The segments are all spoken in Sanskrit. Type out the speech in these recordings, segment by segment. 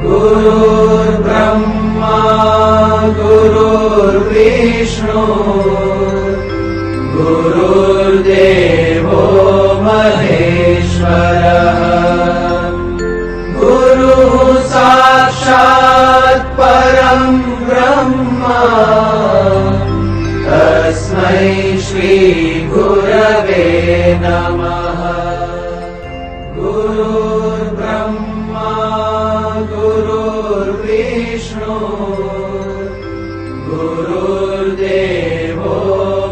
गुरुर्ब्रह्मा गुरुर्विष्णु गुरुर्देवो महेश्वरः गुरुः साक्षात् परं ब्रह्म तस्मै श्री गुरवे नमः। गुरुर्ब्रह्मा गुरुर्विष्णु गुरुर्देवो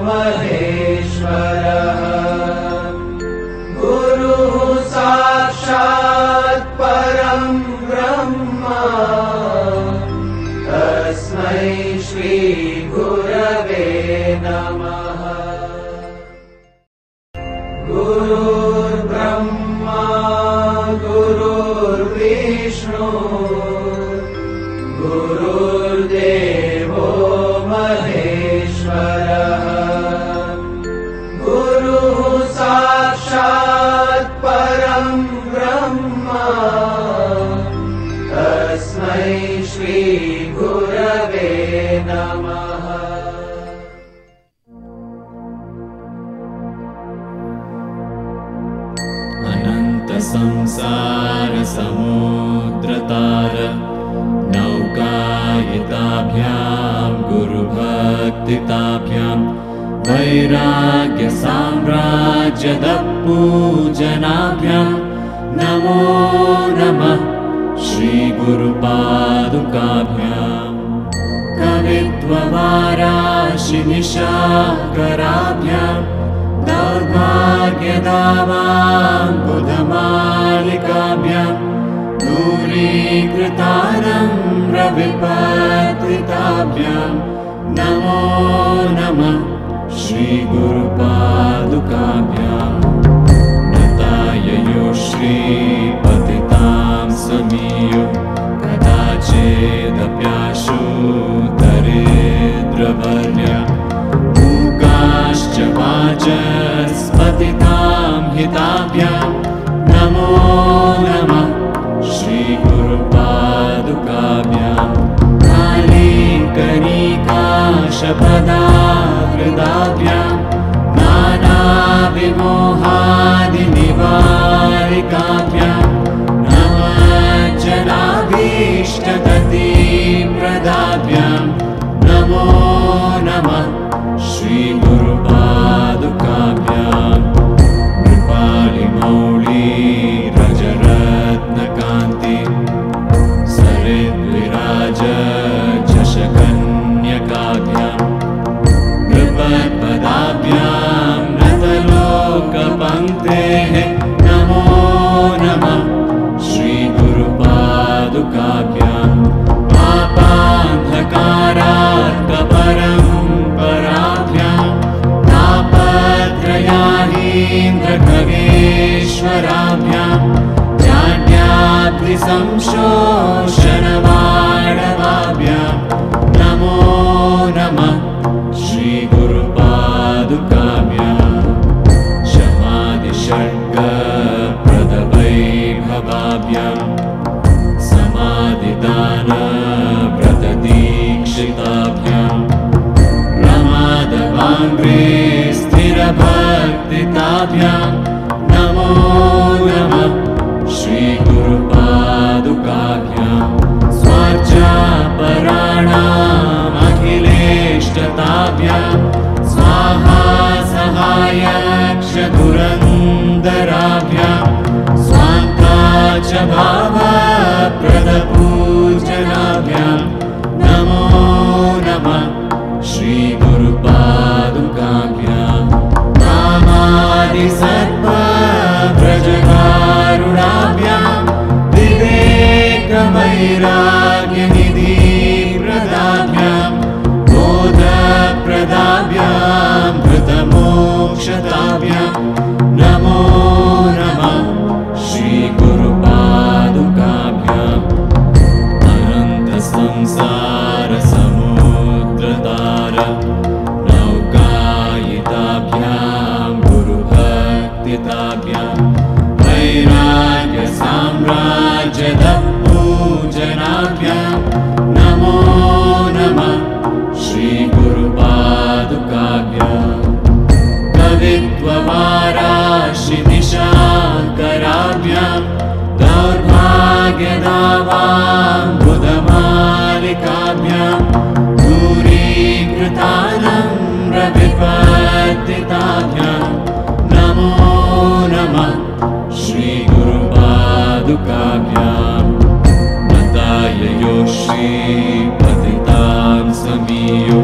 महेश्वरः गुरुः साक्षात् परं ब्रह्म तस्मै श्री गुरवे नमः। गुरुर्ब्रह्मा गुरुर्विष्णु गुरुर्देवो महेश्वरः गुरुः साक्षात् परं ब्रह्म तस्मै श्री गुरवे नमः। अनंत संसार समुद्रतार नौकायिताभ्यां गुरुभक्तिताभ्यां वैराग्य साम्राज्यदपूजनाभ्यां नमो नमः श्री गुरुपादुकाभ्यां कवित्ववाराशि निशाकराभ्यां दौर्भाग्यदावां बुधमालिकाभ्यां दूरीकृतानम्रविपत्रिताभ्यां नमो नमः श्री गुरुपादुकाभ्यां नताययो श्रीपतितां समीयो कदाचिदप्याशु दरिद्रवर्या मूकाश्च वाचस्पतितां हिताभ्यां नमो नमः श्री गुरुपादुकाभ्यां कालिकनिकाशपदाहृदाभ्यां नानाविमोहादिनिवारिकाभ्यां नमज्जनाभीष्टगतिप्रदाभ्यां नमो नमः श्री गुरुपादुकाभ्यां कृपालिमौळी रजरत्नकान्ति सरिद्विराज झषकन्यकाभ्यां नृपत्पदाभ्यां नतलोकपङ्क्तेः नमो नमः श्री गुरुपादुकाभ्यां पापान्धकारार्कपरम्पराभ्यां तापत्रयाहीन्द्रखगेश्वराभ्यां जाड्याद्रिसंशोषणवाणवाभ्यां नमो नमः श्री गुरुपादुकाभ्यां शमादिषड्गप्रदवैभवाभ्यां समाधिदानव्रतदीक्षिताभ्यां रमादवाङ्घ्रे स्थिरभक्तिताभ्यां नमो नमः श्री गुरुपादुकाभ्यां स्वार्चापराणामखिलेष्टताभ्यां स्वाहा सहायक्षधुरन्दराभ्यां स्वान्ताच भावप्रदपूजनाभ्यां नमो नमः श्री गुरुपादुकाभ्यां कामादिसर्पव्रजकारुणाभ्यां विवेकवैराग्यनिधिप्रदाभ्यां बोधप्रदाभ्यां धृतमोक्षताभ्यां नमो नमः श्री गुरुपादुकाभ्यां अनन्तसंसारसमुद्रतार नौकायिताभ्यां गुरुभक्तिताभ्यां वैराग्यसाम्राज्यदपूजना बुधमालिकाभ्यां दूरीकृतानम्रविपत्तिताभ्यां नमो नमः श्रीगुरुपादुकाभ्यां मताययो श्रीपतितां समीयो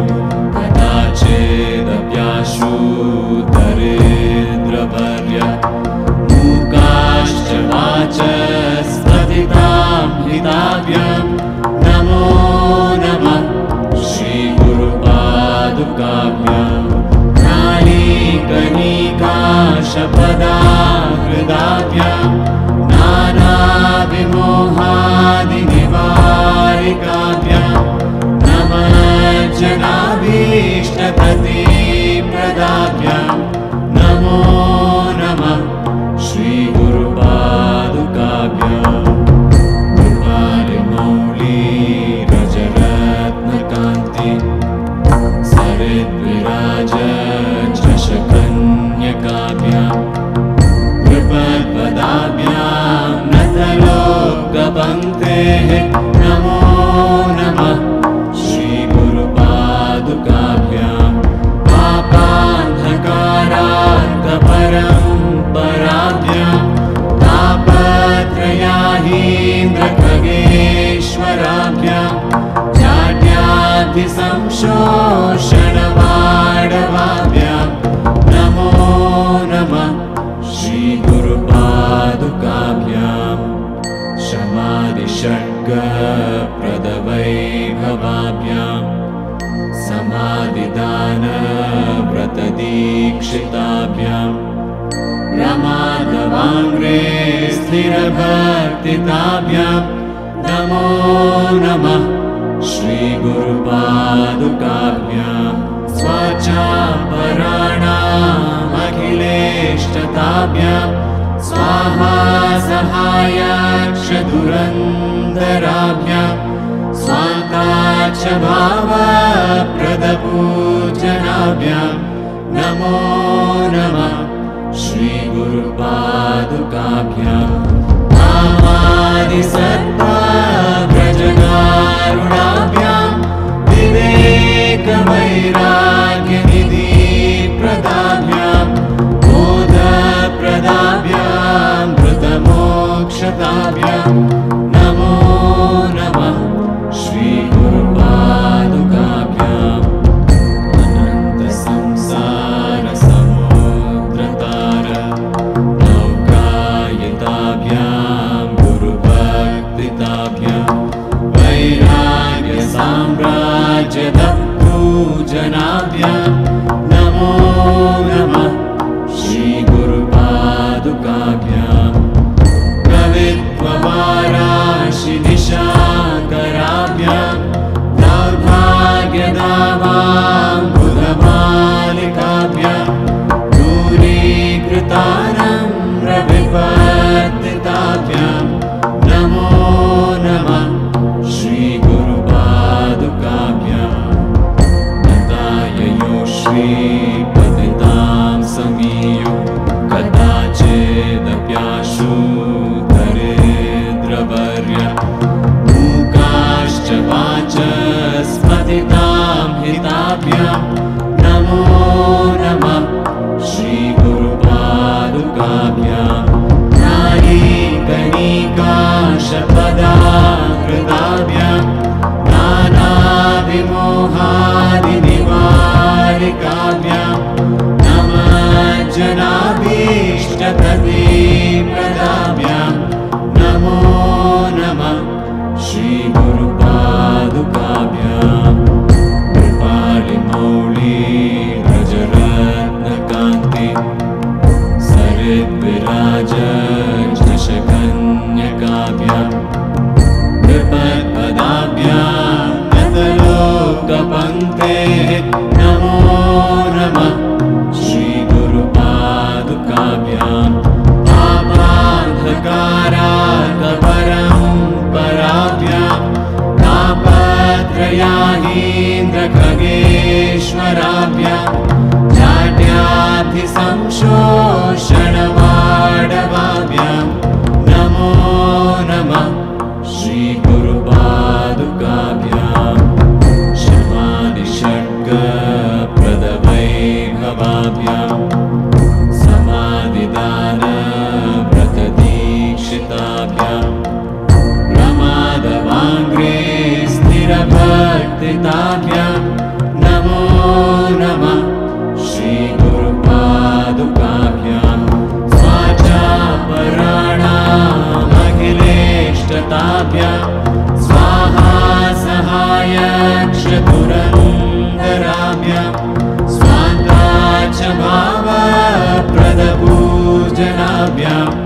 कदाचिदप्याशु दरिद्रवर्य मूकाश्च वाचस्पतितां हिताभ्यां नमो नमः श्रीगुरुपादुकाभ्यां नालीकनिकाशपदाहृदाभ्यां नानाविमोहादिनिवारिकाभ्यां नमः जनाभीष्टप्रदाभ्यां नमो नमः श्रीगुरुपादुकाभ्यां कृपालिमौली रजरत्नकान्ति सरिद्विराज चषकन्यकाभ्यां कृपद्पदाभ्यां नतलोकपङ्क्तेः नमो नमः श्रीगुरुपादुकाभ्यां पापान्धकारार्कपरम्पराभ्यां तापत्रयाहीन्द्रखगेश्वराभ्यां जाड्याधिसंशोषणवाडवाभ्यां नमो नमः श्रीगुरुपादुकाभ्यां शमादिषड्गप्रदवैभवाभ्यां समाधिदानव्रतदीक्षिताभ्यां प्रमादवाङ्ग्रे स्थिरभक्तिताभ्यां नमो नमः श्रीगुरुपादुकाभ्यां स्वाचापराणामखिलेष्टताभ्यां स्वाहा सहायाक्षधुरन्धराभ्यां स्वान्ताच्च भावप्रदपूजनाभ्यां नमो नमः श्रीगुरुपादुकाभ्यां कामादिसत्त्वव्रजकारुणाभ्यां विवेकवैराग्यनिधिप्रदाभ्यां बोधप्रदाभ्यां मृतमोक्षताभ्यां नमो नमः श्रीगुरुपादुकाभ्याम् अनन्तसंसारसमुद्रतार नौकायिताभ्यां गुरुभक्तिताभ्यां वैराग्यसाम्राज्यदपूजनाभ्यां नमो नमः श्रीगुरुपादुकाभ्यां कवित्ववाराशिनिशाकराभ्यां दौर्भाग्यदावां बुधमालिकाभ्यां दूरीकृतानम्रविपत्तिताभ्यां नमो नमः श्रीगुरुपादुकाभ्यां नताययो श्रीपतितां समीयो कदाचिदप्याशु दरिद्रवर्य मूकाश्च वाचस्पतितां हिताभ्यां नमो नमः श्रीगुरुपादुकाभ्यां नालीकनिकाशपदाहृदाभ्यां नानाविमोहादिनिवारिकाभ्यां नमः जनाभीष्टप्रदाभ्यां नमो नमः श्रीगुरुपादुकाभ्यां कृपालिमौली रजरत्नकान्ति सरिद्विराज चषकन्यकाभ्यां कृपद्पदाभ्यां नतलोकपङ्क्तेः नमो नमः श्रीगुरुपादुकाभ्यां पापान्धकारार्कपरम्पराभ्यां तापत्रयाहीन्द्रखगेश्वराभ्यां जाड्याधिसंशोषणवाडवाभ्यां नमो नमः श्रीगुरुपादुकाभ्यां शमादिषड्गप्रदवैभवाभ्यां समाधिदानव्रतदीक्षिताभ्यां प्रमादवाङ्घ्रे स्थिरभक्तिताभ्यां नमो नमः श्रीगुरुपादुकाभ्यां स्वाचापराणामखिलेष्टताभ्यां स्वाहा सहायक्षतुरन्दराभ्यां स्वान्ता च भावप्रदपूजनाभ्यां